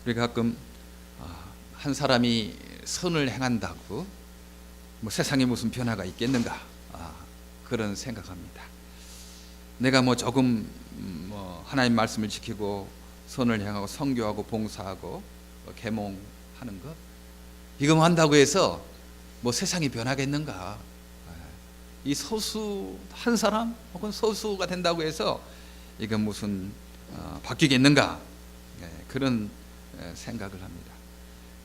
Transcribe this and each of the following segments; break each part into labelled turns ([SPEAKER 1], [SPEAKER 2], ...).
[SPEAKER 1] 우리가 가끔 한 사람이 선을 행한다고 뭐 세상에 무슨 변화가 있겠는가, 그런 생각합니다. 내가 뭐 조금 하나님 말씀을 지키고 선을 행하고 선교하고 봉사하고 계몽하는 것, 이거 한다고 해서 뭐 세상이 변하겠는가? 이 소수 한 사람 혹은 소수가 된다고 해서 이건 무슨 바뀌겠는가? 그런 생각을 합니다.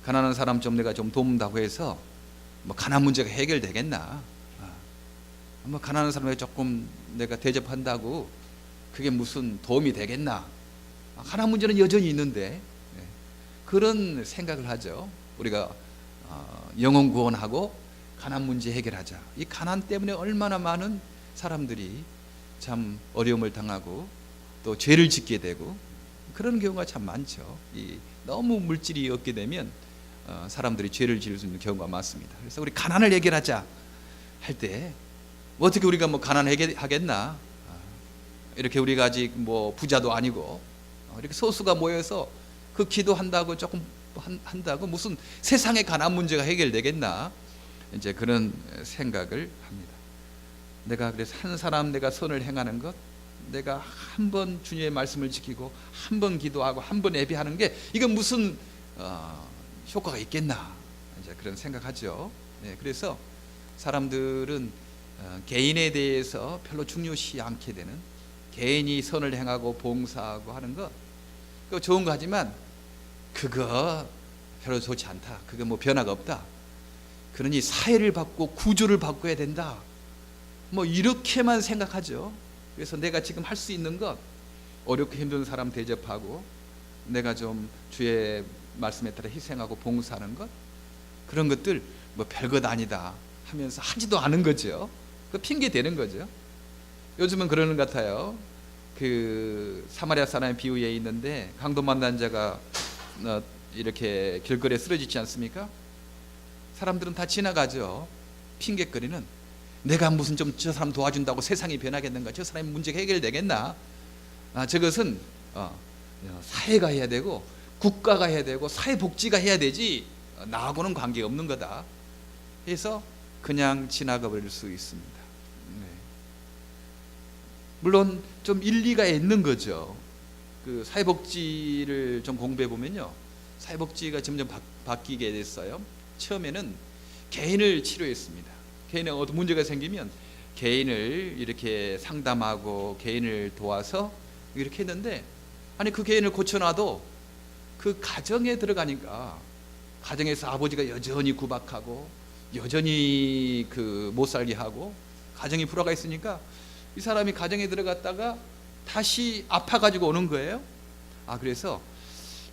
[SPEAKER 1] 가난한 사람 좀 내가 좀 돕는다고 해서 뭐 가난 문제가 해결되겠나? 뭐 가난한 사람에게 조금 내가 대접한다고 그게 무슨 도움이 되겠나? 가난 문제는 여전히 있는데, 그런 생각을 하죠. 우리가 영혼 구원하고 가난 문제 해결하자. 이 가난 때문에 얼마나 많은 사람들이 참 어려움을 당하고 또 죄를 짓게 되고 그런 경우가 참 많죠. 너무 물질이 없게 되면 사람들이 죄를 지을 수 있는 경우가 많습니다. 그래서 우리 가난을 해결하자 할 때 어떻게 우리가 뭐 가난 해결하겠나? 이렇게 우리가 아직 뭐 부자도 아니고 이렇게 소수가 모여서 그 기도한다고 조금 한다고 무슨 세상의 가난 문제가 해결되겠나? 이제 그런 생각을 합니다. 내가 그래서 한 사람 내가 선을 행하는 것, 내가 한 번 주님의 말씀을 지키고 한 번 기도하고 한 번 예배하는 게 이건 무슨 효과가 있겠나? 이제 그런 생각하죠. 그래서 사람들은 개인에 대해서 별로 중요시 않게 되는, 개인이 선을 행하고 봉사하고 하는 거 그거 좋은 거 하지만 그거 별로 좋지 않다. 그거 뭐 변화가 없다. 그러니 사회를 바꾸고 구조를 바꿔야 된다. 뭐 이렇게만 생각하죠. 그래서 내가 지금 할 수 있는 것, 어렵고 힘든 사람 대접하고 내가 좀 주의 말씀에 따라 희생하고 봉사하는 것, 그런 것들 뭐 별것 아니다 하면서 하지도 않은 거죠. 그 핑계 대는 거죠. 요즘은 그러는 것 같아요. 그 사마리아 사람의 비유에 있는데 강도 만난 자가 이렇게 길거리에 쓰러지지 않습니까? 사람들은 다 지나가죠. 핑계거리는, 내가 무슨 좀 저 사람 도와준다고 세상이 변하겠는가? 저 사람의 문제가 해결되겠나? 저것은 사회가 해야 되고 국가가 해야 되고 사회복지가 해야 되지 나하고는 관계없는 거다 해서 그냥 지나가 버릴 수 있습니다. 물론 좀 일리가 있는 거죠. 그 사회복지를 좀 공부해 보면요, 사회복지가 점점 바뀌게 됐어요. 처음에는 개인을 치료했습니다. 개인에 어떤 문제가 생기면 개인을 이렇게 상담하고 개인을 도와서 이렇게 했는데, 아니 그 개인을 고쳐놔도 그 가정에 들어가니까 가정에서 아버지가 여전히 구박하고 여전히 그 못 살게 하고 가정이 불화가 있으니까 이 사람이 가정에 들어갔다가 다시 아파가지고 오는 거예요. 그래서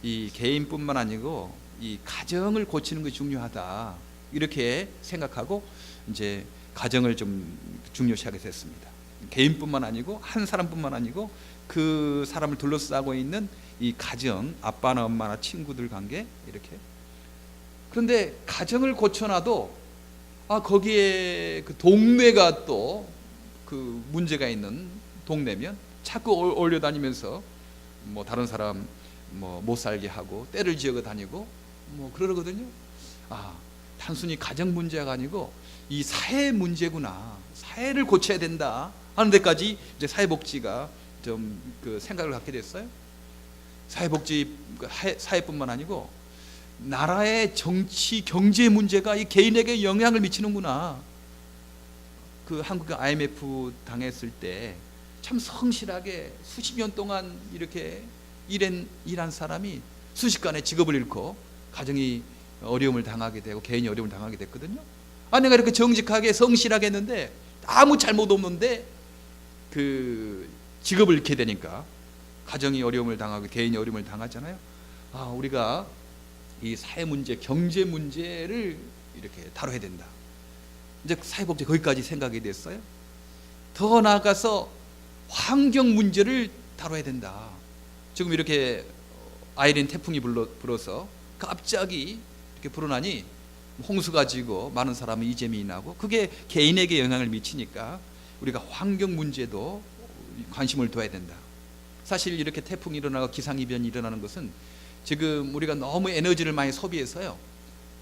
[SPEAKER 1] 이 개인뿐만 아니고 이 가정을 고치는 것이 중요하다, 이렇게 생각하고 이제 가정을 좀 중요시하게 됐습니다. 개인뿐만 아니고 한 사람뿐만 아니고 그 사람을 둘러싸고 있는 이 가정, 아빠나 엄마나 친구들 관계, 이렇게. 그런데 가정을 고쳐놔도 거기에 그 동네가 또 그 문제가 있는 동네면 자꾸 올려다니면서 뭐 다른 사람 뭐 못 살게 하고 때를 지어가 다니고 뭐 그러거든요. 단순히 가정 문제가 아니고 이 사회 문제구나, 사회를 고쳐야 된다 하는 데까지 이제 사회복지가 좀 그 생각을 갖게 됐어요. 사회복지, 사회뿐만 아니고 나라의 정치 경제 문제가 이 개인에게 영향을 미치는구나. 그 한국 IMF 당했을 때 참 성실하게 수십 년 동안 이렇게 일한 사람이 순식간에 직업을 잃고 가정이 어려움을 당하게 되고 개인이 어려움을 당하게 됐거든요. 내가 이렇게 정직하게 성실하게 했는데 아무 잘못 없는데 그 직업을 잃게 되니까 가정이 어려움을 당하고 개인이 어려움을 당하잖아요. 우리가 이 사회 문제, 경제 문제를 이렇게 다뤄야 된다. 이제 사회복지 거기까지 생각이 됐어요. 더 나아가서 환경 문제를 다뤄야 된다. 지금 이렇게 아이린 태풍이 불어서 갑자기 이렇게 불어나니 홍수가 지고 많은 사람이 이재민이 나고 그게 개인에게 영향을 미치니까 우리가 환경 문제도 관심을 둬야 된다. 사실 이렇게 태풍이 일어나고 기상이변이 일어나는 것은 지금 우리가 너무 에너지를 많이 소비해서요,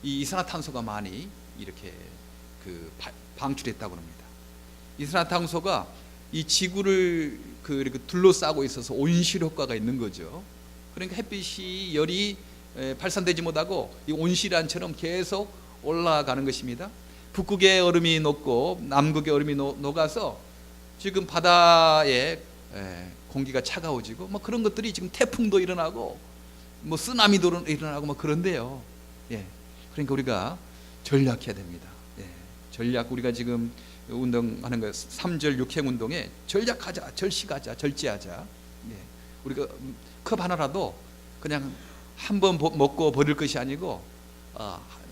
[SPEAKER 1] 이 이산화탄소가 많이 이렇게 방출했다고 합니다. 이산화탄소가 이 지구를 이렇게 둘러싸고 있어서 온실 효과가 있는 거죠. 그러니까 햇빛이 열이 발산되지 못하고 이 온실안처럼 계속 올라가는 것입니다. 북극의 얼음이 녹고 남극의 얼음이 녹아서 지금 바다에 공기가 차가워지고 뭐 그런 것들이 지금 태풍도 일어나고 뭐 쓰나미도 일어나고 뭐 그런데요. 그러니까 우리가 전략해야 됩니다. 전략, 우리가 지금 운동하는 거 3절 6행 운동에 전략하자, 절식하자, 절제하자. 우리가 컵 하나라도 그냥 한 번 먹고 버릴 것이 아니고,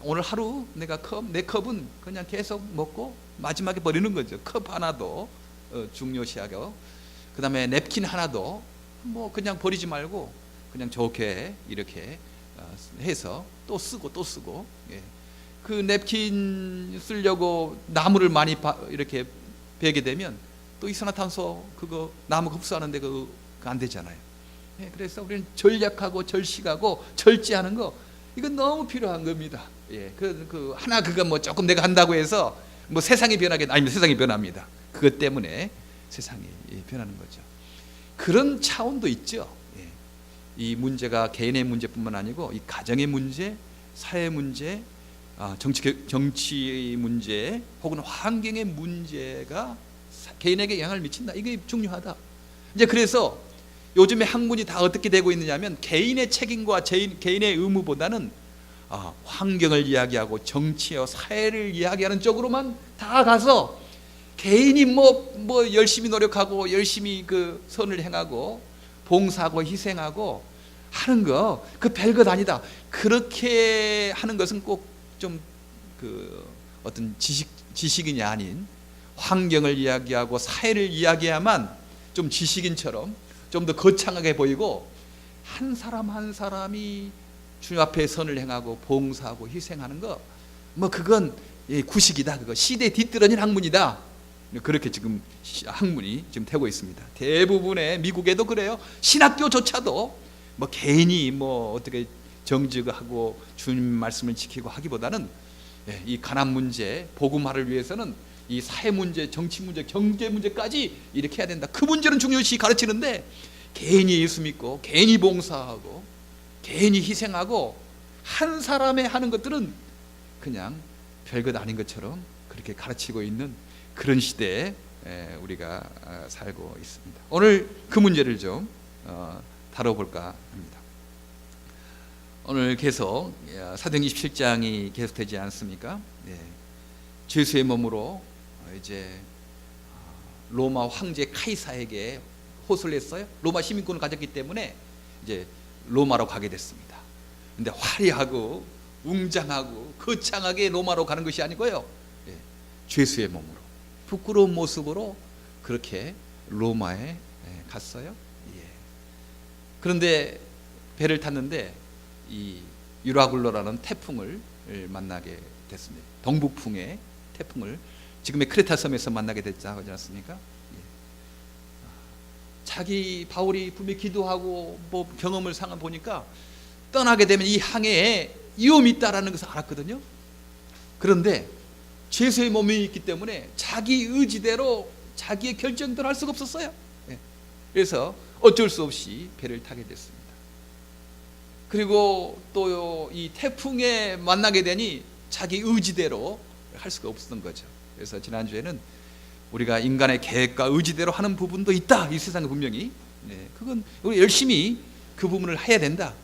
[SPEAKER 1] 오늘 하루 내 컵은 그냥 계속 먹고 마지막에 버리는 거죠. 컵 하나도 중요시하고, 그 다음에 냅킨 하나도 뭐 그냥 버리지 말고 그냥 좋게 이렇게 해서 또 쓰고 또 쓰고. 그 냅킨 쓰려고 나무를 많이 이렇게 베게 되면 또 이산화탄소 그거 나무 흡수하는데 그거 안 되잖아요. 그래서 우리는 전략하고 절식하고 절제하는 거, 이건 너무 필요한 겁니다. 하나 그거 뭐 조금 내가 한다고 해서 뭐 세상이 변하겠나? 아니면 세상이 변합니다. 그것 때문에 세상이 변하는 거죠. 그런 차원도 있죠. 이 문제가 개인의 문제뿐만 아니고 이 가정의 문제, 사회 문제, 정치 문제 혹은 환경의 문제가 개인에게 영향을 미친다. 이게 중요하다. 이제 그래서 요즘에 학문이 다 어떻게 되고 있느냐면, 개인의 책임과 개인의 의무보다는 환경을 이야기하고 정치와 사회를 이야기하는 쪽으로만 다 가서, 개인이 뭐 열심히 노력하고 열심히 그 선을 행하고 봉사하고 희생하고 하는 거, 그 별것 아니다. 그렇게 하는 것은 꼭 좀 어떤 지식인이 아닌 환경을 이야기하고 사회를 이야기해야만 좀 지식인처럼 좀 더 거창하게 보이고, 한 사람 한 사람이 주님 앞에 선을 행하고 봉사하고 희생하는 거, 뭐 그건 구식이다. 그거 시대에 뒤떨어진 학문이다. 그렇게 지금 학문이 지금 되고 있습니다. 대부분의 미국에도 그래요. 신학교조차도 뭐 개인이 뭐 어떻게 정직하고 주님 말씀을 지키고 하기보다는 이 가난 문제, 복음화를 위해서는 이 사회 문제, 정치 문제, 경제 문제까지 이렇게 해야 된다. 그 문제는 중요시 가르치는데, 개인이 예수 믿고 개인이 봉사하고 개인이 희생하고 한 사람의 하는 것들은 그냥 별것 아닌 것처럼 그렇게 가르치고 있는 그런 시대에 우리가 살고 있습니다. 오늘 그 문제를 좀 다뤄볼까 합니다. 오늘 계속 사도행전 27장이 계속되지 않습니까? 죄수의 몸으로 이제 로마 황제 카이사에게 호소를 했어요. 로마 시민권을 가졌기 때문에 이제 로마로 가게 됐습니다. 근데 화려하고 웅장하고 거창하게 로마로 가는 것이 아니고요, 죄수의 몸으로 부끄러운 모습으로 그렇게 로마에 갔어요. 그런데 배를 탔는데 이 유라굴로라는 태풍을 만나게 됐습니다. 동북풍의 태풍을 지금의 크레타 섬에서 만나게 됐지 않습니까? 자기 바울이 분명히 기도하고 뭐 경험을 상한 보니까 떠나게 되면 이 항해에 위험이 있다라는 것을 알았거든요. 그런데 죄수의 몸이 있기 때문에 자기 의지대로 자기의 결정대로 할 수가 없었어요. 그래서 어쩔 수 없이 배를 타게 됐습니다. 그리고 또 이 태풍에 만나게 되니 자기 의지대로 할 수가 없었던 거죠. 그래서 지난주에는 우리가 인간의 계획과 의지대로 하는 부분도 있다. 이 세상에 분명히. 그건 우리 열심히 그 부분을 해야 된다.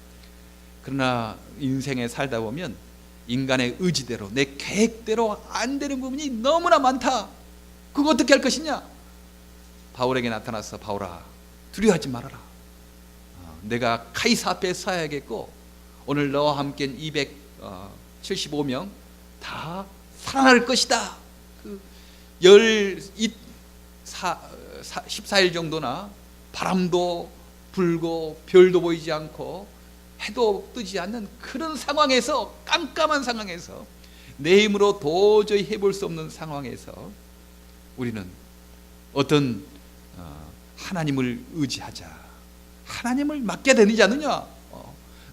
[SPEAKER 1] 그러나 인생에 살다 보면 인간의 의지대로, 내 계획대로 안 되는 부분이 너무나 많다. 그거 어떻게 할 것이냐? 바울에게 나타나서, 바울아, 두려워하지 말아라. 내가 카이사 앞에 서야겠고 오늘 너와 함께 275명 다 살아날 것이다. 14일 정도나 바람도 불고 별도 보이지 않고 해도 뜨지 않는 그런 상황에서, 깜깜한 상황에서, 내 힘으로 도저히 해볼 수 없는 상황에서 우리는 어떤 하나님을 의지하자, 하나님을 맡게 되지 않느냐.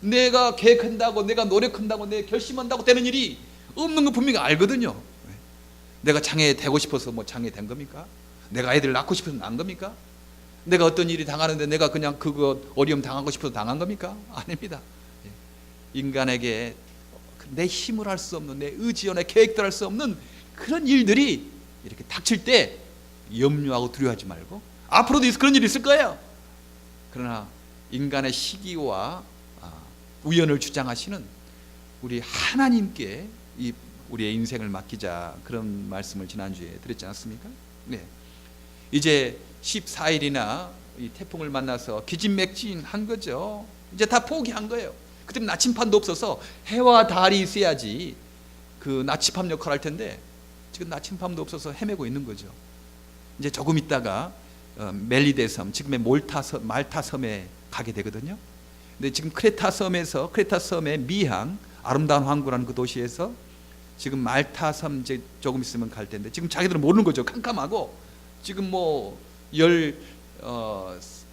[SPEAKER 1] 내가 계획한다고, 내가 노력한다고, 내가 결심한다고 되는 일이 없는 거 분명히 알거든요. 내가 장애 되고 싶어서 뭐 장애 된 겁니까? 내가 아이들 낳고 싶어서 낳은 겁니까? 내가 어떤 일이 당하는데 내가 그냥 그거 어려움 당하고 싶어서 당한 겁니까? 아닙니다. 인간에게 내 힘을 할 수 없는, 내 의지와 내 계획대로 할 수 없는 그런 일들이 이렇게 닥칠 때 염려하고 두려워하지 말고, 앞으로도 그런 일이 있을 거예요. 그러나 인간의 시기와 우연을 주장하시는 우리 하나님께 우리의 인생을 맡기자, 그런 말씀을 지난주에 드렸지 않습니까? 네. 이제 14일이나 이 태풍을 만나서 기진맥진한 거죠. 이제 다 포기한 거예요. 그때 나침판도 없어서 해와 달이 있어야지 그 나침판 역할을 할 텐데 지금 나침판도 없어서 헤매고 있는 거죠. 이제 조금 있다가 멜리데 섬, 지금의 말타 섬에 가게 되거든요. 근데 지금 크레타 섬의 미항, 아름다운 항구라는 그 도시에서 지금 말타 섬 이제 조금 있으면 갈 텐데 지금 자기들은 모르는 거죠. 캄캄하고 지금 뭐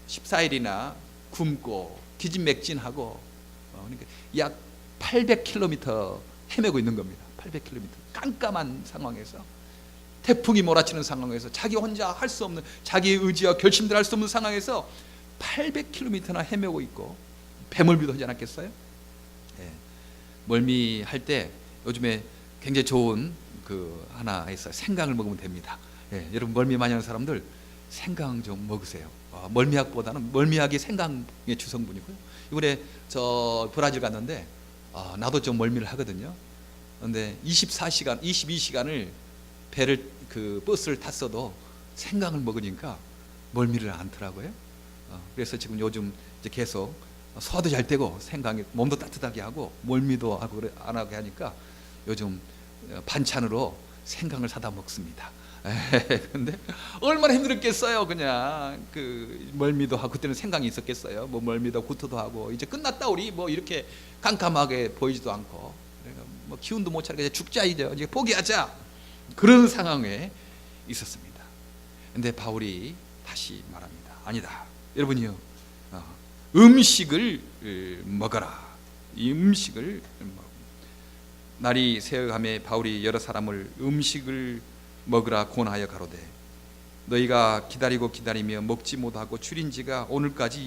[SPEAKER 1] 14일이나 굶고 기진맥진하고 그러니까 약 800km 헤매고 있는 겁니다. 800km 깜깜한 상황에서, 태풍이 몰아치는 상황에서, 자기 혼자 할 수 없는, 자기의 의지와 결심대로 할 수 없는 상황에서 800km나 헤매고 있고, 배멀미도 하지 않았겠어요? 예. 멀미할 때 요즘에 굉장히 좋은 그 하나 있어요. 생강을 먹으면 됩니다. 예. 여러분 멀미 많이 하는 사람들 생강 좀 먹으세요. 멀미약보다는, 멀미약이 생강의 주성분이고요. 이번에 저 브라질 갔는데 나도 좀 멀미를 하거든요. 그런데 22시간을 배를 그 버스를 탔어도 생강을 먹으니까 멀미를 않더라고요. 그래서 지금 요즘 이제 계속 소화도 잘 되고 생강이 몸도 따뜻하게 하고 멀미도 하고 안 하게 하니까 요즘 반찬으로 생강을 사다 먹습니다. 근데 얼마나 힘들었겠어요. 그냥 그 멀미도 하고, 그때는 생강이 있었겠어요. 뭐 멀미도 구토도 하고, 이제 끝났다 우리 뭐 이렇게 깜깜하게 보이지도 않고, 뭐 기운도 못 차리게 죽자, 이제 포기하자, 그런 상황에 있었습니다. 근데 바울이 다시 말합니다. 아니다, 여러분이요, 음식을 먹어라. 이 음식을 날이 새어가매 바울이 여러 사람을 음식을 먹으라 권하여 가로되, 너희가 기다리며 먹지 못하고 줄인 지가 오늘까지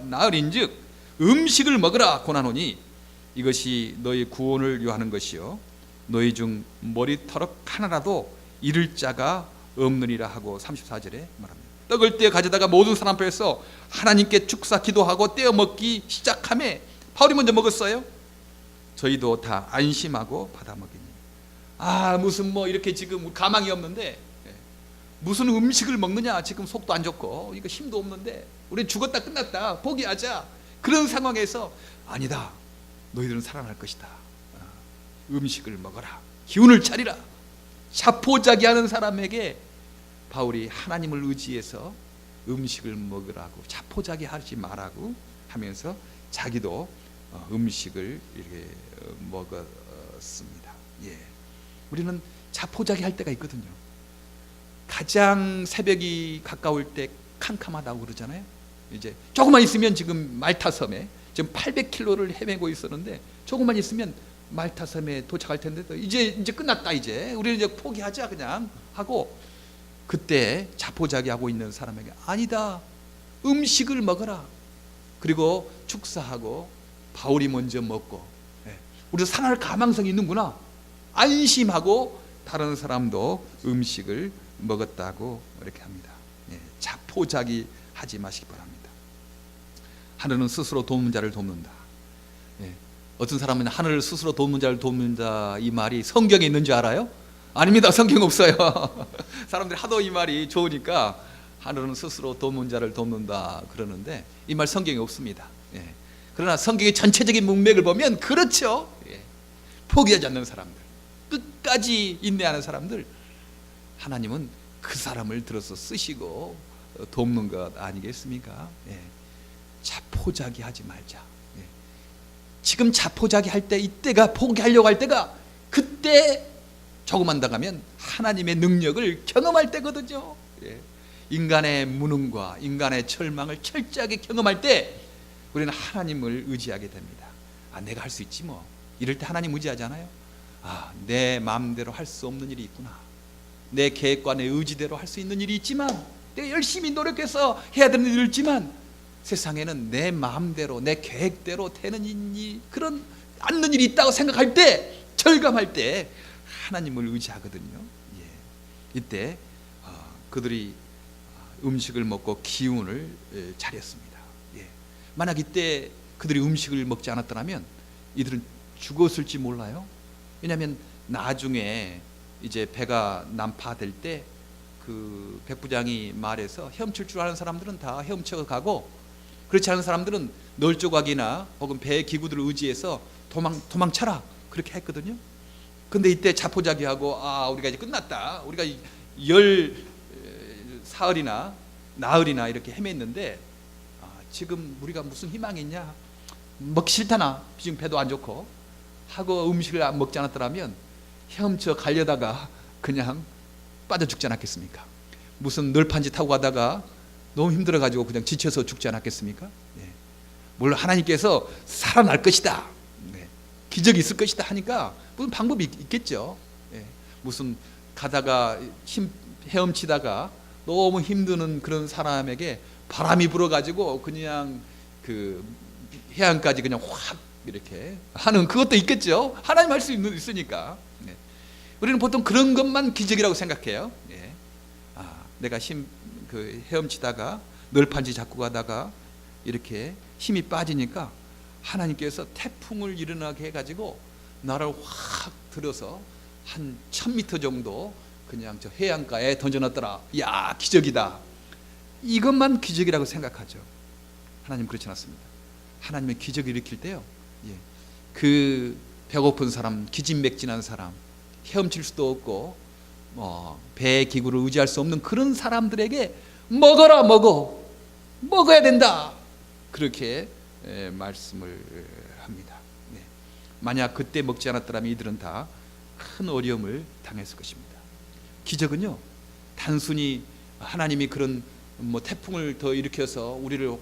[SPEAKER 1] 나흘인즉 음식을 먹으라 권하노니 이것이 너희 구원을 요하는 것이요 너희 중 머리털럭 하나라도 잃을 자가 없느니라 하고 34절에 말합니다. 떡을 떼어 가져다가 모든 사람 앞에서 하나님께 축사 기도하고 떼어 먹기 시작하매, 바울이 먼저 먹었어요. 저희도 다 안심하고 받아 먹이니, 무슨 뭐 이렇게 지금 가망이 없는데 무슨 음식을 먹느냐, 지금 속도 안 좋고 이거 힘도 없는데 우리 죽었다 끝났다 포기하자, 그런 상황에서 아니다, 너희들은 살아날 것이다, 음식을 먹어라, 기운을 차리라. 자포자기하는 사람에게 바울이 하나님을 의지해서 음식을 먹으라고, 자포자기하지 말라고 하면서 자기도 음식을 이렇게 먹었습니다. 예. 우리는 자포자기 할 때가 있거든요. 가장 새벽이 가까울 때 캄캄하다고 그러잖아요. 이제 조금만 있으면, 지금 말타섬에 지금 800km를 헤매고 있었는데 조금만 있으면 말타섬에 도착할 텐데 이제 끝났다, 이제 우리는 이제 포기하자 그냥 하고, 그때 자포자기하고 있는 사람에게 아니다, 음식을 먹어라. 그리고 축사하고 바울이 먼저 먹고, 우리도 살아날 가망성이 있는구나, 안심하고 다른 사람도 음식을 먹었다고 이렇게 합니다. 자포자기 하지 마시기 바랍니다. 하늘은 스스로 돕는 자를 돕는다. 어떤 사람은 하늘을 스스로 돕는 자를 돕는다, 이 말이 성경에 있는 줄 알아요? 아닙니다. 성경 없어요. 사람들이 하도 이 말이 좋으니까 하늘은 스스로 돕는 자를 돕는다 그러는데 이 말 성경에 없습니다. 그러나 성경의 전체적인 문맥을 보면 그렇죠. 포기하지 않는 사람들, 끝까지 인내하는 사람들, 하나님은 그 사람을 들어서 쓰시고 돕는 것 아니겠습니까? 자포자기 하지 말자. 지금 자포자기 할 때, 이때가 포기하려고 할 때가, 그때 조금만 더 가면 하나님의 능력을 경험할 때거든요. 인간의 무능과 인간의 절망을 철저하게 경험할 때 우리는 하나님을 의지하게 됩니다. 내가 할 수 있지 뭐. 이럴 때 하나님 의지하잖아요. 내 마음대로 할 수 없는 일이 있구나. 내 계획과 내 의지대로 할 수 있는 일이 있지만, 내가 열심히 노력해서 해야 되는 일이 있지만, 세상에는 내 마음대로 내 계획대로 되는 일이, 그런 않는 일이 있다고 생각할 때, 절감할 때 하나님을 의지하거든요. 이때 그들이 음식을 먹고 기운을 차렸습니다. 만약 이때 그들이 음식을 먹지 않았더라면 이들은 죽었을지 몰라요. 왜냐하면 나중에 이제 배가 난파될 때 그 백부장이 말해서 헤엄칠 줄 아는 사람들은 다 헤엄쳐 가고, 그렇지 않은 사람들은 널조각이나 혹은 배 기구들을 의지해서 도망쳐라, 그렇게 했거든요. 근데 이때 자포자기하고 우리가 이제 끝났다, 우리가 사흘이나 나흘이나 이렇게 헤맸는데 지금 우리가 무슨 희망이 있냐, 먹기 싫다나, 지금 배도 안 좋고 하고 음식을 안 먹지 않았더라면 헤엄쳐 가려다가 그냥 빠져 죽지 않았겠습니까? 무슨 널판지 타고 가다가 너무 힘들어가지고 그냥 지쳐서 죽지 않았겠습니까? 물론 하나님께서 살아날 것이다, 기적이 있을 것이다 하니까 무슨 방법이 있겠죠. 무슨 가다가 헤엄치다가 너무 힘드는 그런 사람에게 바람이 불어가지고 그냥 그 해안까지 그냥 확 이렇게 하는 그것도 있겠죠. 하나님 할 수 있으니까. 우리는 보통 그런 것만 기적이라고 생각해요. 내가 헤엄치다가 널판지 잡고 가다가 이렇게 힘이 빠지니까 하나님께서 태풍을 일어나게 해가지고 나를 확 들어서 한 1000m 정도 그냥 저 해안가에 던져놨더라. 야, 기적이다. 이것만 기적이라고 생각하죠. 하나님 그렇지 않습니다. 하나님은 기적을 일으킬 때요, 그 배고픈 사람, 기진맥진한 사람, 헤엄칠 수도 없고 배 기구를 의지할 수 없는 그런 사람들에게 먹어라, 먹어야 된다, 그렇게 말씀을 합니다. 만약 그때 먹지 않았더라면 이들은 다 큰 어려움을 당했을 것입니다. 기적은요, 단순히 하나님이 그런 태풍을 더 일으켜서 우리를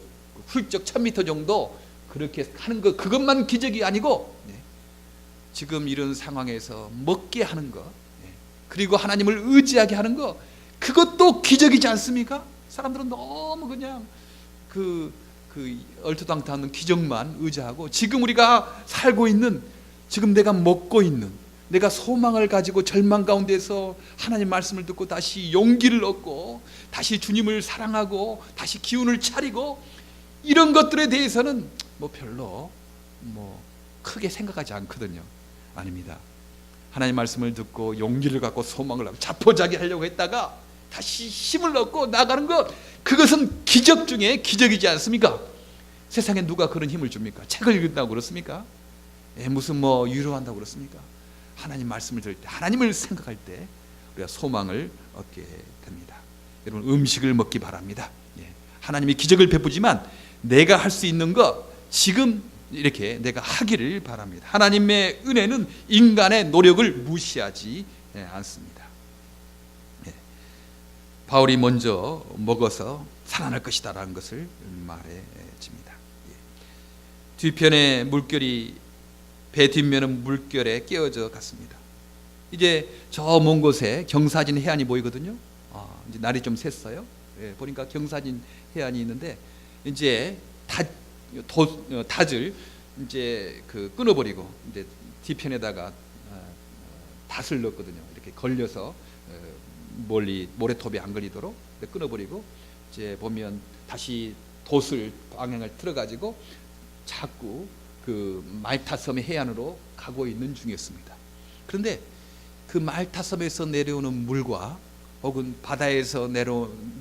[SPEAKER 1] 훌쩍 1000m 정도 그렇게 하는 것, 그것만 기적이 아니고 지금 이런 상황에서 먹게 하는 것, 그리고 하나님을 의지하게 하는 것, 그것도 기적이지 않습니까? 사람들은 너무 그냥 그 얼토당토하는 기적만 의지하고, 지금 우리가 살고 있는, 지금 내가 먹고 있는, 내가 소망을 가지고 절망 가운데서 하나님 말씀을 듣고 다시 용기를 얻고 다시 주님을 사랑하고 다시 기운을 차리고, 이런 것들에 대해서는 별로 크게 생각하지 않거든요. 아닙니다. 하나님 말씀을 듣고 용기를 갖고 소망을 하고 자포자기 하려고 했다가 다시 힘을 얻고 나가는 것, 그것은 기적 중에 기적이지 않습니까? 세상에 누가 그런 힘을 줍니까? 책을 읽는다고 그렇습니까? 무슨 위로한다고 그렇습니까? 하나님 말씀을 들을 때, 하나님을 생각할 때 우리가 소망을 얻게 됩니다. 여러분, 음식을 먹기 바랍니다. 하나님이 기적을 베푸지만 내가 할 수 있는 것 지금 이렇게 내가 하기를 바랍니다. 하나님의 은혜는 인간의 노력을 무시하지 않습니다. 바울이 먼저 먹어서 살아날 것이다 라는 것을 말해집니다. 뒤편에 물결이, 배 뒷면은 물결에 깨어져 갔습니다. 이제 저 먼 곳에 경사진 해안이 보이거든요. 이제 날이 좀 샜어요. 보니까 경사진 해안이 있는데, 이제 닷을 이제 끊어버리고 이제 뒤편에다가 닷을 넣었거든요. 이렇게 걸려서 멀리 모래톱이 안 걸리도록 끊어버리고, 이제 보면 다시 돛을 방향을 틀어가지고 자꾸 그 말타섬의 해안으로 가고 있는 중이었습니다. 그런데 그 말타섬에서 내려오는 물과 혹은 바다에서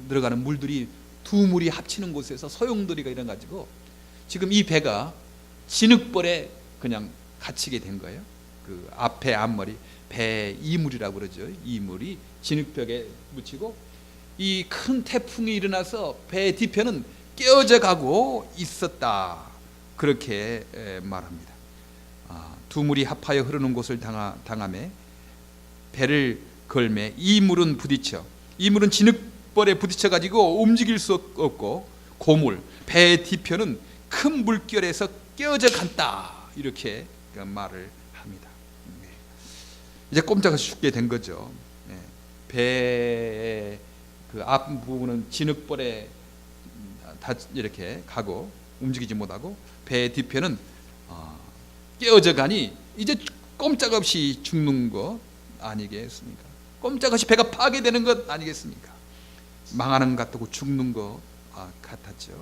[SPEAKER 1] 들어가는 물들이 두 물이 합치는 곳에서 소용돌이가 일어나가지고 지금 이 배가 진흙벌에 그냥 갇히게 된 거예요. 그 앞에 앞머리, 배 이물이라고 그러죠. 이물이 진흙벽에 묻히고, 이 큰 태풍이 일어나서 배 뒤편은 깨어져 가고 있었다, 그렇게 말합니다. 두 물이 합하여 흐르는 곳을 당함에 배를 걸매 이물은 부딪혀, 이물은 진흙벌에 부딪혀 가지고 움직일 수 없고, 고물, 배 뒤편은 큰 물결에서 깨어져 간다, 이렇게 말을 합니다. 이제 꼼짝없이 죽게 된 거죠. 배의 그 앞부분은 진흙벌에 다 이렇게 가고 움직이지 못하고, 배의 뒤편은 깨어져 가니 이제 꼼짝없이 죽는 것 아니겠습니까? 꼼짝없이 배가 파괴되는 것 아니겠습니까? 망하는 것 같고 죽는 것 같았죠.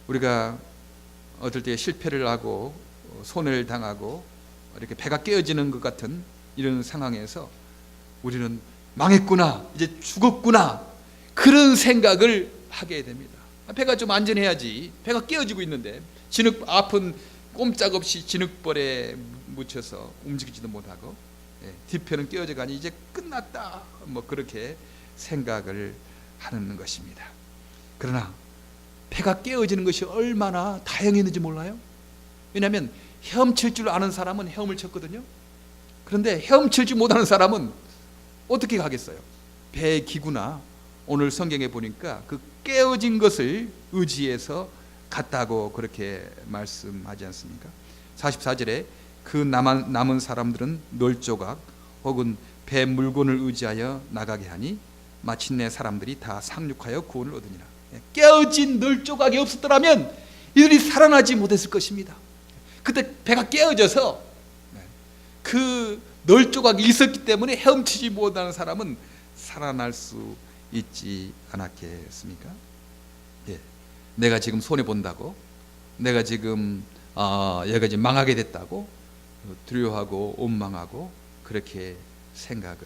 [SPEAKER 1] 우리가 어떨 때 실패를 하고 손해를 당하고 이렇게 배가 깨어지는 것 같은 이런 상황에서 우리는 망했구나, 이제 죽었구나, 그런 생각을 하게 됩니다. 배가 좀 안전해야지, 배가 깨어지고 있는데 진흙 앞은 꼼짝없이 진흙벌에 묻혀서 움직이지도 못하고, 뒤편은 깨어져 가니 이제 끝났다, 뭐 그렇게 생각을 하는 것입니다. 그러나 배가 깨어지는 것이 얼마나 다행했는지 몰라요? 왜냐하면 헤엄칠 줄 아는 사람은 헤엄을 쳤거든요. 그런데 헤엄칠 줄 못하는 사람은 어떻게 가겠어요? 배의 기구나 오늘 성경에 보니까 그 깨어진 것을 의지해서 갔다고 그렇게 말씀하지 않습니까? 44절에 그 남은 사람들은 널조각 혹은 배 물건을 의지하여 나가게 하니 마침내 사람들이 다 상륙하여 구원을 얻으니라. 깨어진 널조각이 없었더라면 이들이 살아나지 못했을 것입니다. 그때 배가 깨어져서 그 널조각이 있었기 때문에 헤엄치지 못하는 사람은 살아날 수 있지 않았겠습니까? 내가 지금 손해 본다고, 내가 지금 얘가 지금 망하게 됐다고 두려워하고 원망하고 그렇게 생각을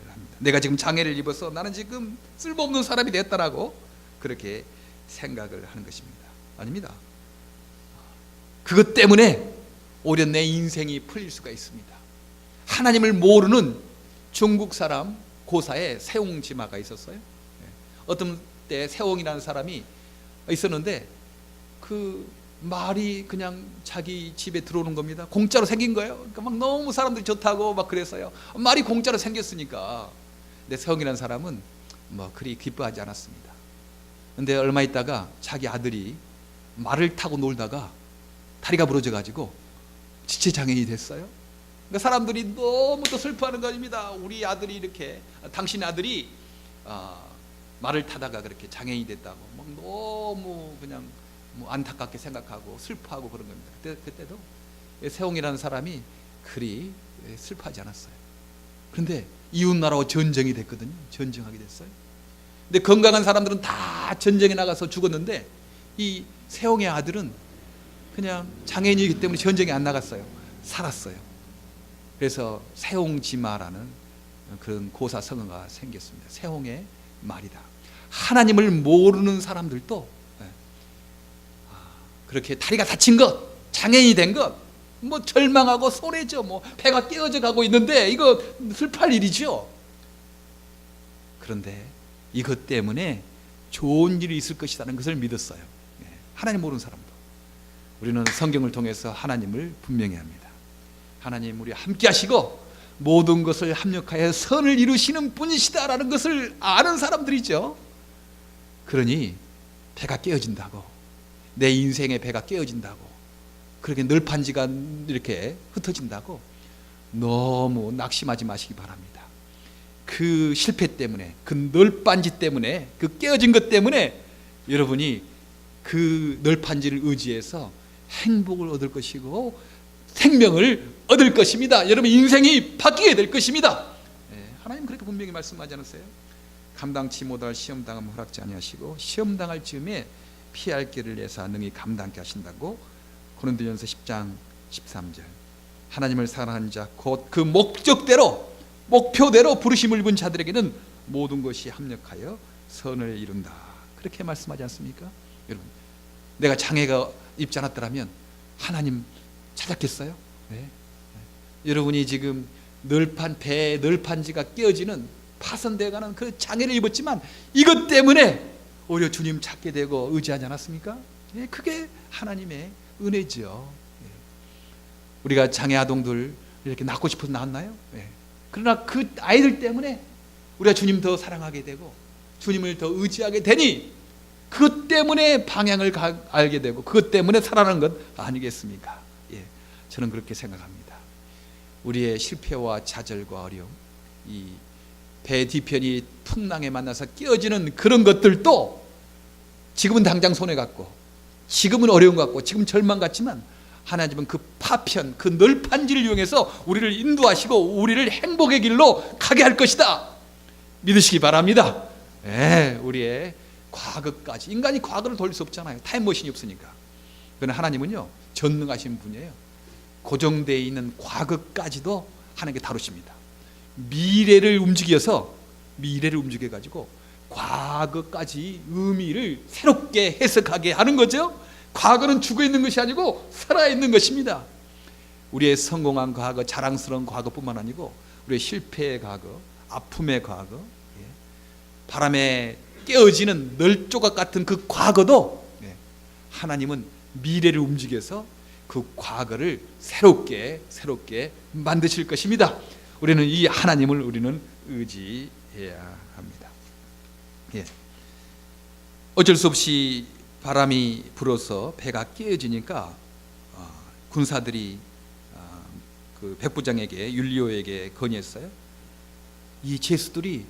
[SPEAKER 1] 합니다. 내가 지금 장애를 입어서 나는 지금 쓸모없는 사람이 됐다라고 그렇게 생각을 하는 것입니다. 아닙니다. 그것 때문에 오히려 내 인생이 풀릴 수가 있습니다. 하나님을 모르는 중국 사람 고사에 세옹지마가 있었어요. 어떤 때 세옹이라는 사람이 있었는데 그 말이 그냥 자기 집에 들어오는 겁니다. 공짜로 생긴 거예요. 그러니까 막 너무 사람들이 좋다고 막 그랬어요. 말이 공짜로 생겼으니까. 근데 세옹이라는 사람은 뭐 그리 기뻐하지 않았습니다. 근데 얼마 있다가 자기 아들이 말을 타고 놀다가 다리가 부러져 가지고 지체장애인이 됐어요. 그러니까 사람들이 너무 또 슬퍼하는 것입니다. 우리 아들이 이렇게, 당신 아들이 말을 타다가 그렇게 장애인이 됐다고 막 너무 그냥 뭐 안타깝게 생각하고 슬퍼하고 그런 겁니다. 그때도 세옹이라는 사람이 그리 슬퍼하지 않았어요. 그런데 이웃나라와 전쟁이 됐거든요. 전쟁하게 됐어요. 근데 건강한 사람들은 다 전쟁에 나가서 죽었는데 이 세옹의 아들은 그냥 장애인이기 때문에 전쟁에 안 나갔어요. 살았어요. 그래서 세옹지마라는 그런 고사 성어가 생겼습니다. 세옹의 말이다. 하나님을 모르는 사람들도 그렇게 다리가 다친 것, 장애인이 된 것, 뭐 절망하고 손해죠. 뭐 배가 깨어져 가고 있는데 이거 슬퍼할 일이죠. 그런데 이것 때문에 좋은 일이 있을 것이라는 것을 믿었어요. 하나님 모르는 사람도. 우리는 성경을 통해서 하나님을 분명히 합니다. 하나님 우리 함께 하시고 모든 것을 합력하여 선을 이루시는 분이시다라는 것을 아는 사람들이죠. 그러니 배가 깨어진다고, 내 인생의 배가 깨어진다고, 그렇게 널판지가 이렇게 흩어진다고 너무 낙심하지 마시기 바랍니다. 그 실패 때문에, 그 널판지 때문에, 그 깨어진 것 때문에 여러분이 그 널판지를 의지해서 행복을 얻을 것이고 생명을 얻을 것입니다. 여러분 인생이 바뀌게 될 것입니다. 하나님 그렇게 분명히 말씀하지 않았어요? 감당치 못할 시험 당함 허락지 아니하시고 시험 당할 즈음에 피할 길을 내사 능히 감당케 하신다고 고린도전서 10장 13절. 하나님을 사랑하는 자 곧 그 목적대로 목표대로 부르심을 입은 자들에게는 모든 것이 합력하여 선을 이룬다. 그렇게 말씀하지 않습니까? 여러분 내가 장애가 입지 않았더라면 하나님 찾았겠어요? 네. 여러분이 지금 배의 널판지가 깨어지는 파손되어가는 그 장애를 입었지만 이것 때문에 오히려 주님 찾게 되고 의지하지 않았습니까? 네, 그게 하나님의 은혜죠. 네. 우리가 장애 아동들 이렇게 낳고 싶어서 낳았나요? 네. 그러나 그 아이들 때문에 우리가 주님 더 사랑하게 되고 주님을 더 의지하게 되니 그것 때문에 방향을 알게 되고 그것 때문에 살아나는 것 아니겠습니까? 예, 저는 그렇게 생각합니다. 우리의 실패와 좌절과 어려움, 이 배 뒤편이 풍랑에 만나서 끼어지는 그런 것들도 지금은 당장 손해 같고 지금은 어려운 것 같고 지금 절망 같지만 하나님은 그 파편, 그 널판지를 이용해서 우리를 인도하시고 우리를 행복의 길로 가게 할 것이다 믿으시기 바랍니다. 예, 우리의 과거까지, 인간이 과거를 돌릴 수 없잖아요. 타임머신이 없으니까. 그러나 하나님은요 전능하신 분이에요. 고정되어 있는 과거까지도 하나님께 다루십니다. 미래를 움직여서 미래를 움직여 가지고 과거까지 의미를 새롭게 해석하게 하는 거죠. 과거는 죽어 있는 것이 아니고 살아 있는 것입니다. 우리의 성공한 과거, 자랑스러운 과거뿐만 아니고 우리의 실패의 과거, 아픔의 과거, 바람에 깨어지는 널조각 같은 그 과거도 하나님은 미래를 움직여서 그 과거를 새롭게 만드실 것입니다. 우리는 이 하나님을 우리는 의지해야 합니다. 예. 어쩔 수 없이 바람이 불어서 배가 깨어지니까 군사들이 그 백부장에게, 율리오에게 건의했어요. 이 죄수들이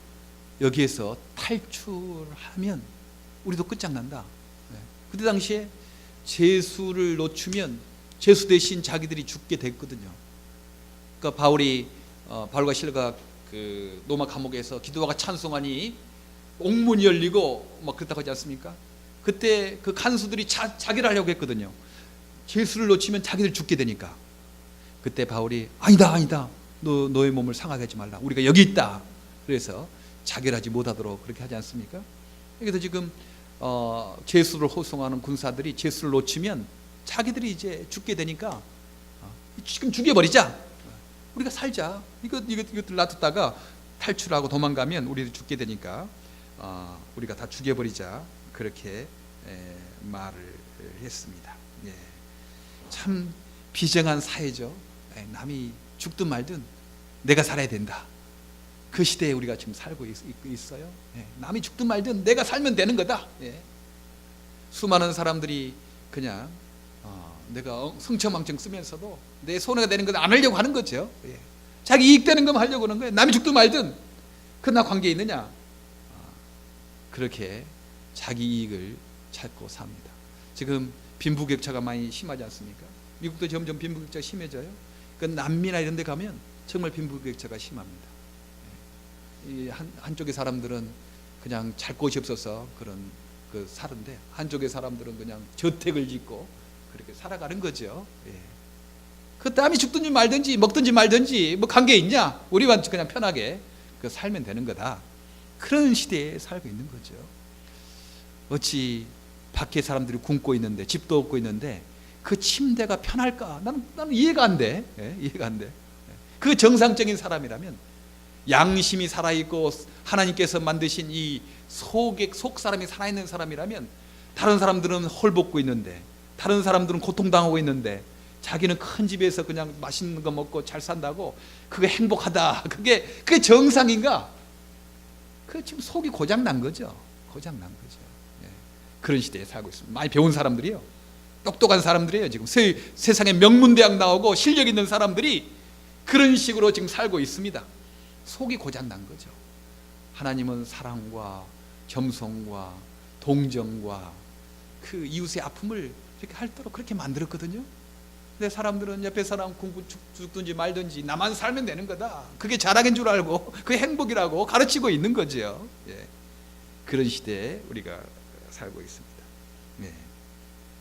[SPEAKER 1] 여기에서 탈출하면 우리도 끝장난다. 그때 당시에 죄수를 놓치면 죄수 대신 자기들이 죽게 됐거든요. 그러니까 바울과 실라가 그 로마 감옥에서 기도하고 찬송하니 옥문이 열리고 막 그렇다고 하지 않습니까? 그때 그 간수들이 자기를 하려고 했거든요. 죄수를 놓치면 자기들 죽게 되니까. 그때 바울이 아니다 너의 몸을 상하게 하지 말라, 우리가 여기 있다. 그래서 자결하지 못하도록 그렇게 하지 않습니까? 그래서 지금 죄수를 호송하는 군사들이 죄수를 놓치면 자기들이 이제 죽게 되니까 지금 죽여버리자, 우리가 살자, 이것들 놔뒀다가 탈출하고 도망가면 우리도 죽게 되니까 우리가 다 죽여버리자, 그렇게 말을 했습니다. 예. 참 비정한 사회죠. 남이 죽든 말든 내가 살아야 된다. 그 시대에 우리가 지금 살고 있어요. 남이 죽든 말든 내가 살면 되는 거다. 수많은 사람들이 그냥 내가 성처망청 쓰면서도 내 손해가 되는 건 안 하려고 하는 거죠. 자기 이익 되는 것만 하려고 하는 거예요. 남이 죽든 말든 그나 관계 있느냐. 그렇게 자기 이익을 찾고 삽니다. 지금 빈부격차가 많이 심하지 않습니까? 미국도 점점 빈부격차가 심해져요. 그 남미나 이런 데 가면 정말 빈부격차가 심합니다. 한쪽의 사람들은 그냥 잘 곳이 없어서 그런 사는데 한쪽의 사람들은 그냥 저택을 짓고 그렇게 살아가는 거죠. 그 남이 죽든지 말든지 먹든지 말든지 뭐 관계 있냐? 우리만 그냥 편하게 살면 되는 거다. 그런 시대에 살고 있는 거죠. 어찌 밖에 사람들이 굶고 있는데 집도 없고 있는데 그 침대가 편할까? 나는 이해가 안 돼. 이해가 안 돼. 그 정상적인 사람이라면, 양심이 살아있고 하나님께서 만드신 이 속 사람이 살아있는 사람이라면, 다른 사람들은 헐벗고 있는데, 다른 사람들은 고통당하고 있는데 자기는 큰 집에서 그냥 맛있는 거 먹고 잘 산다고 그게 행복하다, 그게 정상인가? 그 지금 속이 고장난 거죠. 고장난 거죠. 그런 시대에 살고 있습니다. 많이 배운 사람들이요, 똑똑한 사람들이에요. 지금 세상에 명문대학 나오고 실력 있는 사람들이 그런 식으로 지금 살고 있습니다. 속이 고장난 거죠. 하나님은 사랑과 겸손과 동정과 그 이웃의 아픔을 이렇게 할 도록 그렇게 만들었거든요. 근데 사람들은 옆에 사람 굶고 죽든지 말든지 나만 살면 되는 거다, 그게 자랑인 줄 알고 그게 행복이라고 가르치고 있는 거죠. 그런 시대에 우리가 살고 있습니다.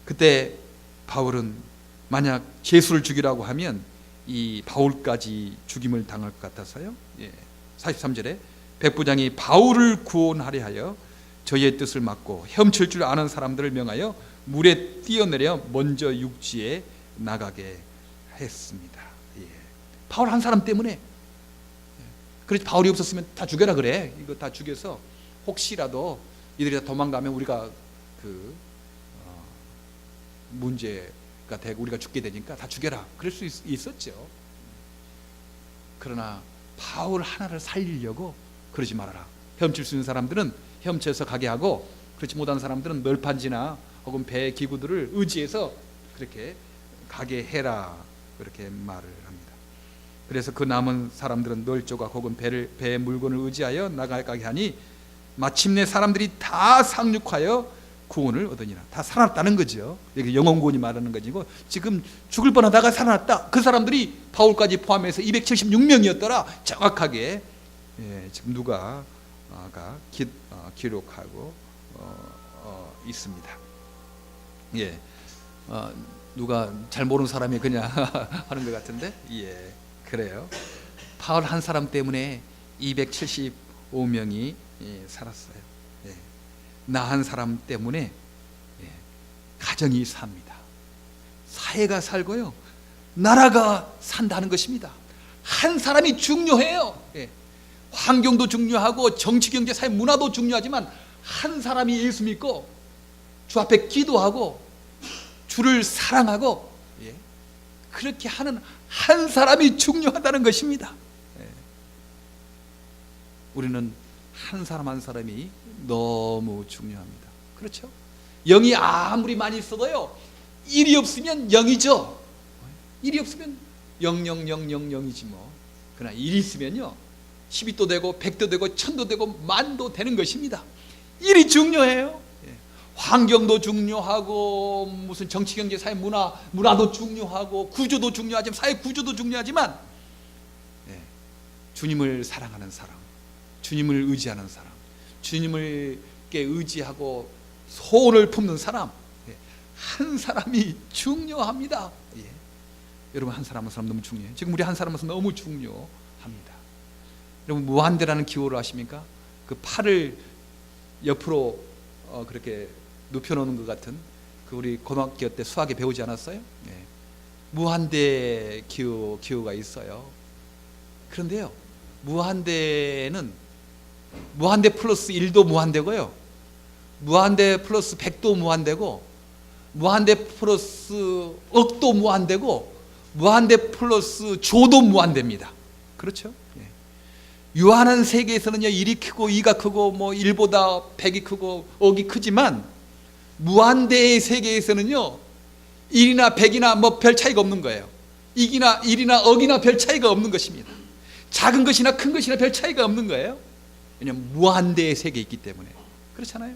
[SPEAKER 1] 그때 바울은 만약 예수를 죽이라고 하면 이 바울까지 죽임을 당할 것 같아서요. 43절에 백부장이 바울을 구원하려 하여 저희의 뜻을 막고 헤엄칠 줄 아는 사람들을 명하여 물에 뛰어내려 먼저 육지에 나가게 했습니다. 바울 한 사람 때문에. 그래서 바울이 없었으면 다 죽여라 그래. 이거 다 죽여서 혹시라도 이들이 다 도망가면 우리가 문제가 되고 우리가 죽게 되니까 다 죽여라, 그럴 수 있었죠. 그러나 바울 하나를 살리려고 그러지 말아라. 헤엄칠 수 있는 사람들은 헤엄쳐서 가게 하고 그렇지 못한 사람들은 널판지나 혹은 배 기구들을 의지해서 그렇게 가게 해라, 그렇게 말을 합니다. 그래서 그 남은 사람들은 널조각 혹은 배의 물건을 의지하여 나가게 하니 마침내 사람들이 다 상륙하여 구원을 얻으니라. 다 살아났다는 거죠. 여기 영혼구원이 말하는 것이고, 지금 죽을 뻔하다가 살아났다. 그 사람들이 바울까지 포함해서 276명이었더라. 정확하게 지금 누가가 기록하고 있습니다. 예, 누가 잘 모르는 사람이 그냥 하는 것 같은데, 예, 그래요. 바울 한 사람 때문에 275명이 살았어요. 예. 나 한 사람 때문에 가정이 삽니다. 사회가 살고요, 나라가 산다는 것입니다. 한 사람이 중요해요. 예. 환경도 중요하고 정치, 경제, 사회, 문화도 중요하지만 한 사람이 예수 믿고 주 앞에 기도하고 주를 사랑하고 그렇게 하는 한 사람이 중요하다는 것입니다. 우리는 한 사람 한 사람이 너무 중요합니다. 그렇죠? 영이 아무리 많이 있어도요, 일이 없으면 영이죠. 일이 없으면 00000이지 뭐. 그러나 일이 있으면요, 10도 되고 100도 되고 1000도 되고 만도 되는 것입니다. 일이 중요해요. 환경도 중요하고 무슨 정치, 경제, 사회, 문화도 중요하고 구조도 중요하지만, 사회 구조도 중요하지만 주님을 사랑하는 사람, 주님을 의지하는 사람, 주님을께 의지하고 소원을 품는 사람, 한 사람이 중요합니다. 여러분, 한 사람 한 사람 너무 중요해요. 지금 우리 한 사람 한 사람 너무 중요합니다. 여러분, 무한대라는 기호를 아십니까? 그 팔을 옆으로 그렇게 눕혀놓는 것 같은, 그 우리 고등학교 때 수학에 배우지 않았어요? 무한대 기호가 있어요. 그런데요, 무한대는 무한대 플러스 1도 무한대고요, 무한대 플러스 100도 무한대고, 무한대 플러스 억도 무한대고, 무한대 플러스 조도 무한대입니다. 그렇죠? 유한한 세계에서는요, 1이 크고 2가 크고 뭐 1보다 100이 크고 억이 크지만, 무한대의 세계에서는요 1이나 100이나 뭐 별 차이가 없는 거예요. 1이나 억이나 별 차이가 없는 것입니다. 작은 것이나 큰 것이나 별 차이가 없는 거예요. 왜냐하면 무한대의 세계에 있기 때문에. 그렇잖아요.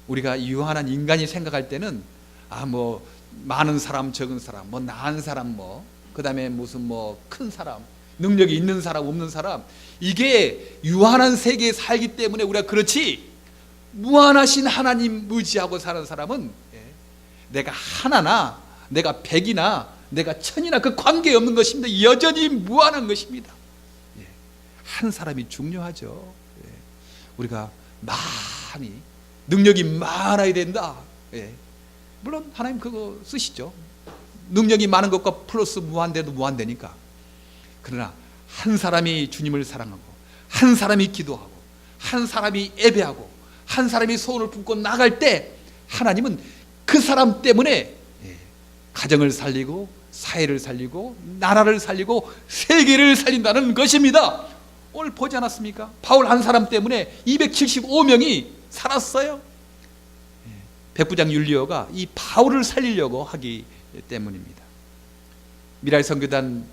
[SPEAKER 1] 우리가 유한한 인간이 생각할 때는 뭐 많은 사람, 적은 사람, 뭐 나은 사람, 뭐 그 다음에 무슨 뭐 큰 사람, 능력이 있는 사람, 없는 사람, 이게 유한한 세계에 살기 때문에 우리가 그렇지, 무한하신 하나님 의지하고 사는 사람은 내가 하나나 내가 100이나 내가 1000이나 그 관계없는 것입니다. 여전히 무한한 것입니다. 한 사람이 중요하죠. 우리가 많이 능력이 많아야 된다. 물론 하나님 그거 쓰시죠. 능력이 많은 것과 플러스 무한대도 무한대니까. 그러나 한 사람이 주님을 사랑하고, 한 사람이 기도하고, 한 사람이 예배하고, 한 사람이 소원을 품고 나갈 때 하나님은 그 사람 때문에 가정을 살리고 사회를 살리고 나라를 살리고 세계를 살린다는 것입니다. 오늘 보지 않았습니까? 바울 한 사람 때문에 275명이 살았어요. 백부장 율리오가 이 바울을 살리려고 하기 때문입니다. 미랄 선교단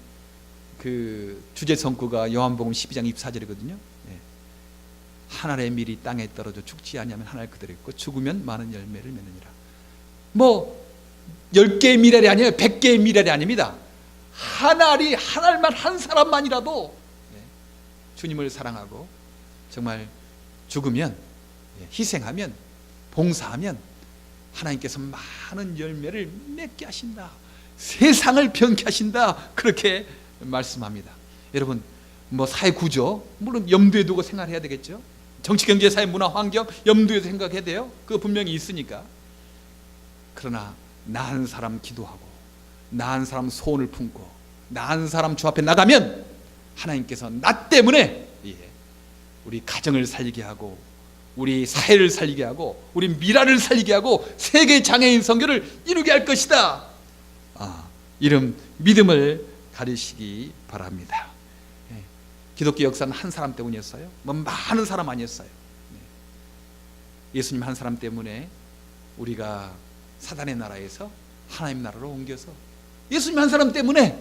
[SPEAKER 1] 그 주제 성구가 요한복음 12장 24절이거든요. 하늘의 밀이 땅에 떨어져 죽지 아니하면 하늘 그대로 있고 죽으면 많은 열매를 맺느니라. 뭐 10개의 미랄이 아니에요. 100개의 미랄이 아닙니다. 하나만 한 사람만이라도 주님을 사랑하고 정말 죽으면, 희생하면, 봉사하면 하나님께서 많은 열매를 맺게 하신다. 세상을 변케 하신다. 그렇게 말씀합니다. 여러분, 뭐 사회 구조 물론 염두에 두고 생각해야 되겠죠. 정치, 경제, 사회, 문화, 환경 염두에 생각해야 돼요. 그거 분명히 있으니까. 그러나 나 한 사람 기도하고, 나 한 사람 소원을 품고, 나 한 사람 주 앞에 나가면 하나님께서 나 때문에 우리 가정을 살리게 하고, 우리 사회를 살리게 하고, 우리 미라를 살리게 하고, 세계 장애인 선교를 이루게 할 것이다. 이런 믿음을 가리시기 바랍니다. 기독교 역사는 한 사람 때문이었어요. 뭐 많은 사람 아니었어요. 예수님 한 사람 때문에 우리가 사단의 나라에서 하나님 나라로 옮겨서 예수님 한 사람 때문에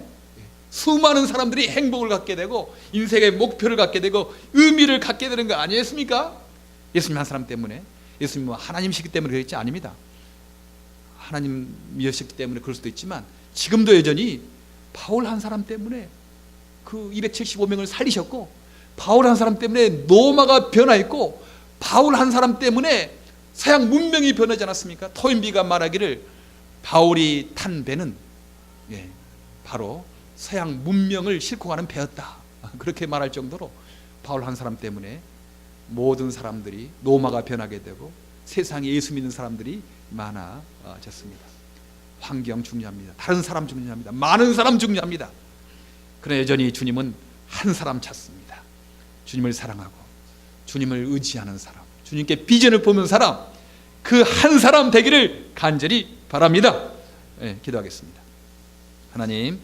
[SPEAKER 1] 수많은 사람들이 행복을 갖게 되고 인생의 목표를 갖게 되고 의미를 갖게 되는 거 아니었습니까? 예수님 한 사람 때문에. 예수님은 하나님이시기 때문에 그랬지 아닙니다. 하나님이었기 때문에 그럴 수도 있지만 지금도 여전히 바울 한 사람 때문에 그 275명을 살리셨고, 바울 한 사람 때문에 로마가 변화했고, 바울 한 사람 때문에 서양 문명이 변하지 않았습니까? 토인비가 말하기를 바울이 탄 배는 바로 서양 문명을 싣고 가는 배였다, 그렇게 말할 정도로 바울 한 사람 때문에 모든 사람들이 로마가 변하게 되고 세상에 예수 믿는 사람들이 많아졌습니다. 환경 중요합니다. 다른 사람 중요합니다. 많은 사람 중요합니다. 그러나 여전히 주님은 한 사람 찾습니다. 주님을 사랑하고 주님을 의지하는 사람, 주님께 비전을 보는 사람, 그 한 사람 되기를 간절히 바랍니다. 기도하겠습니다. 하나님,